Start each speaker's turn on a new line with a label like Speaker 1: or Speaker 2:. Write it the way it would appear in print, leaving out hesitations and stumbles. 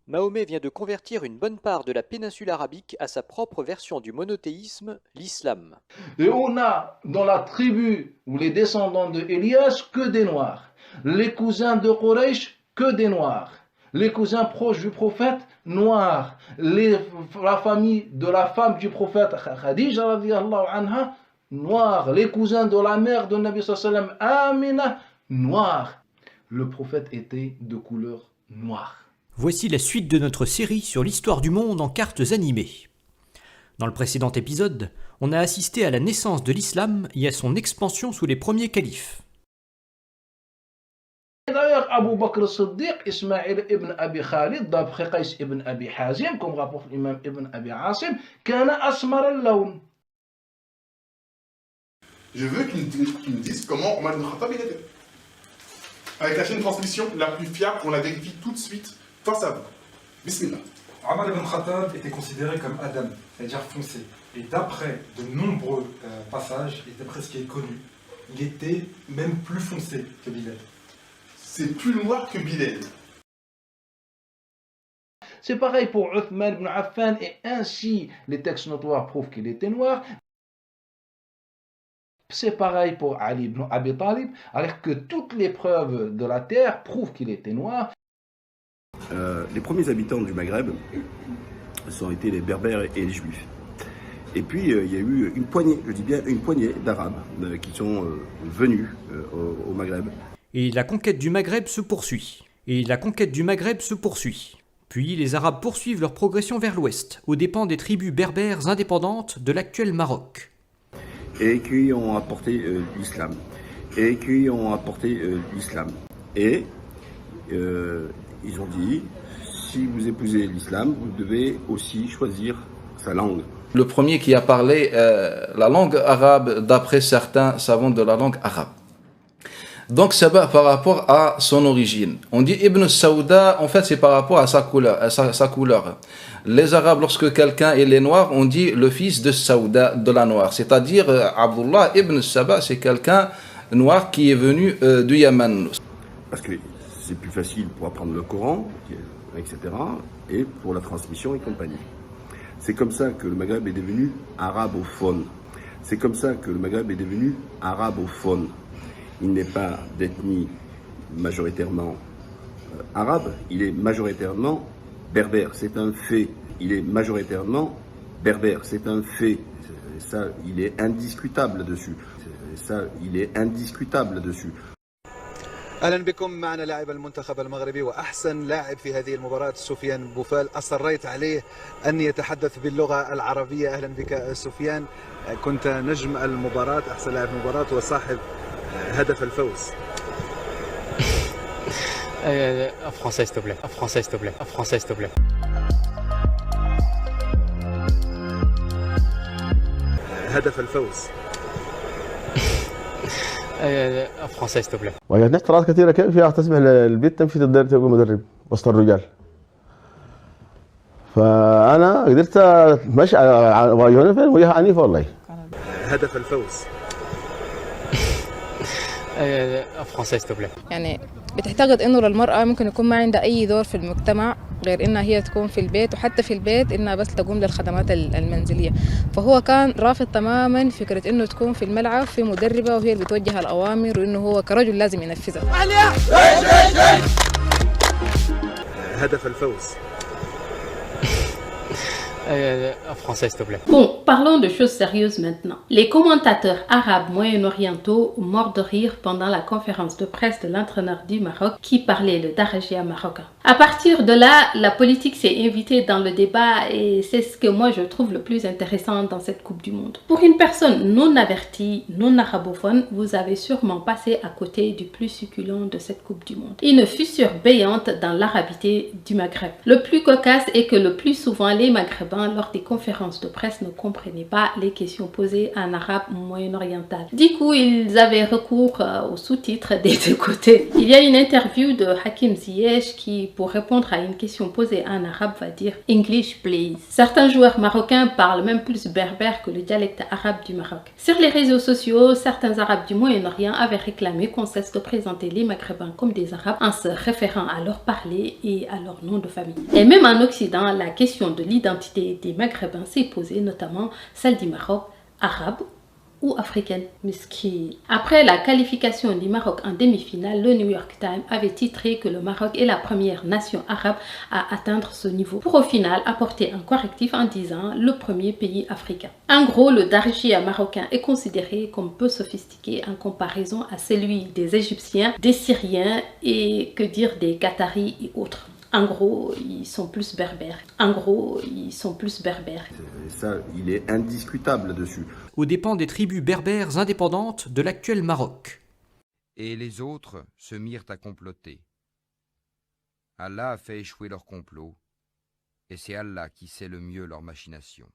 Speaker 1: Mahomet vient de convertir une bonne part de la péninsule arabique à sa propre version du monothéisme, l'islam.
Speaker 2: Et on a dans la tribu ou les descendants de Elias que des noirs. Les cousins de Quraysh que des noirs. Les cousins proches du prophète, noirs. La famille de la femme du prophète, Khadija radiallahu anha, noirs. Les cousins de la mère de Nabi sallallahu alayhi wa sallam, Amina, noirs. Le prophète était de couleur noire.
Speaker 1: Voici la suite de notre série sur l'histoire du monde en cartes animées. Dans le précédent épisode, on a assisté à la naissance de l'islam et à son expansion sous les premiers califes.
Speaker 2: D'ailleurs, Abu Bakr al-Siddiq, Ismaïl ibn Abi Khalid, d'après Qais ibn Abi Hazim, comme rapporte l'imam ibn Abi Asim, kana asmar al-lawn.
Speaker 3: Je veux qu'ils me disent comment Omar ibn Khattab il était. Avec la chaîne de transmission la plus fiable, on la vérifie tout de suite face à vous. Bismillah.
Speaker 4: Omar ibn Khattab était considéré comme Adam, c'est-à-dire foncé. Et d'après de nombreux passages, et d'après ce qui est connu, il était même plus foncé que Bilal.
Speaker 3: C'est plus noir que Bilal.
Speaker 2: C'est pareil pour Uthman ibn Affan, et ainsi les textes notoires prouvent qu'il était noir. C'est pareil pour Ali ibn Abi Talib, alors que toutes les preuves de la terre prouvent qu'il était noir.
Speaker 5: Les premiers habitants du Maghreb ont été les Berbères et les Juifs. Et puis il y a eu une poignée, je dis bien une poignée d'Arabes qui sont venus au Maghreb.
Speaker 1: Et la conquête du Maghreb se poursuit. Puis les Arabes poursuivent leur progression vers l'ouest, aux dépens des tribus berbères indépendantes de l'actuel Maroc.
Speaker 5: Et qui ont apporté l'islam. Et ils ont dit, si vous épousez l'islam, vous devez aussi choisir sa langue.
Speaker 2: Le premier qui a parlé la langue arabe, d'après certains savants de la langue arabe. Donc c'est par rapport à son origine. On dit Ibn Saouda, en fait c'est par rapport à sa couleur. Les Arabes, lorsque quelqu'un est noir, on dit le fils de Saouda, de la noire. C'est-à-dire Abdullah ibn Saba, c'est quelqu'un noir qui est venu du Yémen.
Speaker 5: Parce que c'est plus facile pour apprendre le Coran, etc. et pour la transmission et compagnie. C'est comme ça que le Maghreb est devenu arabophone. Il n'est pas d'ethnie majoritairement arabe, il est majoritairement berbère. C'est un fait. Ça, il est indiscutable dessus.
Speaker 6: اهلا بكم معنا لاعب المنتخب المغربي واحسن لاعب في هذه المباراه سفيان بوفال، اصريت عليه ان يتحدث باللغه العربيه. اهلا بك سفيان، كنت نجم المباراه، احسن لاعب المباراه وصاحب هدف الفوز.
Speaker 7: Français s'il te plaît.
Speaker 6: هدف الفوز.
Speaker 7: Français s'il te plaît.
Speaker 8: واجهتني اعتراضات كثيره كيف يا تسمح للبنت تمشي تدرب تبقى مدرب وسط الرجال. فانا قدرت اتمشى واجهوني فين وجهه عنيفه والله.
Speaker 6: هدف الفوز.
Speaker 7: Français s'il te plaît.
Speaker 9: يعني بتعتقد انه للمرأة ممكن يكون ما عندها اي دور في المجتمع غير انها هي تكون في البيت، وحتى في البيت انها بس تقوم للخدمات المنزلية. فهو كان رافض تماما فكرة انه تكون في الملعب في مدربة وهي اللي بتوجه الاوامر، وانه هو كرجل لازم ينفذها.
Speaker 6: هدف الفوز.
Speaker 7: Français s'il te plaît.
Speaker 10: Bon, parlons de choses sérieuses maintenant. Les commentateurs arabes moyen-orientaux morts de rire pendant la conférence de presse de l'entraîneur du Maroc qui parlait le Darajia marocain. À partir de là, la politique s'est invitée dans le débat et c'est ce que moi je trouve le plus intéressant dans cette Coupe du Monde. Pour une personne non avertie, non arabophone, vous avez sûrement passé à côté du plus succulent de cette Coupe du Monde. Une fissure béante dans l'arabité du Maghreb. Le plus cocasse est que le plus souvent les Maghrébins marocains lors des conférences de presse ne comprenaient pas les questions posées en arabe moyen-oriental. Du coup, ils avaient recours aux sous-titres des deux côtés. Il y a une interview de Hakim Ziyech qui, pour répondre à une question posée en arabe, va dire « English, please ». Certains joueurs marocains parlent même plus berbère que le dialecte arabe du Maroc. Sur les réseaux sociaux, certains arabes du Moyen-Orient avaient réclamé qu'on cesse de présenter les Maghrébins comme des arabes en se référant à leur parler et à leur nom de famille. Et même en Occident, la question de l'identité des Maghrébins s'est posée, notamment celle du Maroc, arabe ou africaine. Après la qualification du Maroc en demi-finale, le New York Times avait titré que le Maroc est la première nation arabe à atteindre ce niveau, pour au final apporter un correctif en disant le premier pays africain. En gros, le darija marocain est considéré comme peu sophistiqué en comparaison à celui des Égyptiens, des Syriens et que dire des Qataris et autres. En gros, ils sont plus berbères.
Speaker 5: Et ça, il est indiscutable là-dessus.
Speaker 1: Aux dépens des tribus berbères indépendantes de l'actuel Maroc.
Speaker 11: Et les autres se mirent à comploter. Allah a fait échouer leur complot, et c'est Allah qui sait le mieux leur machination.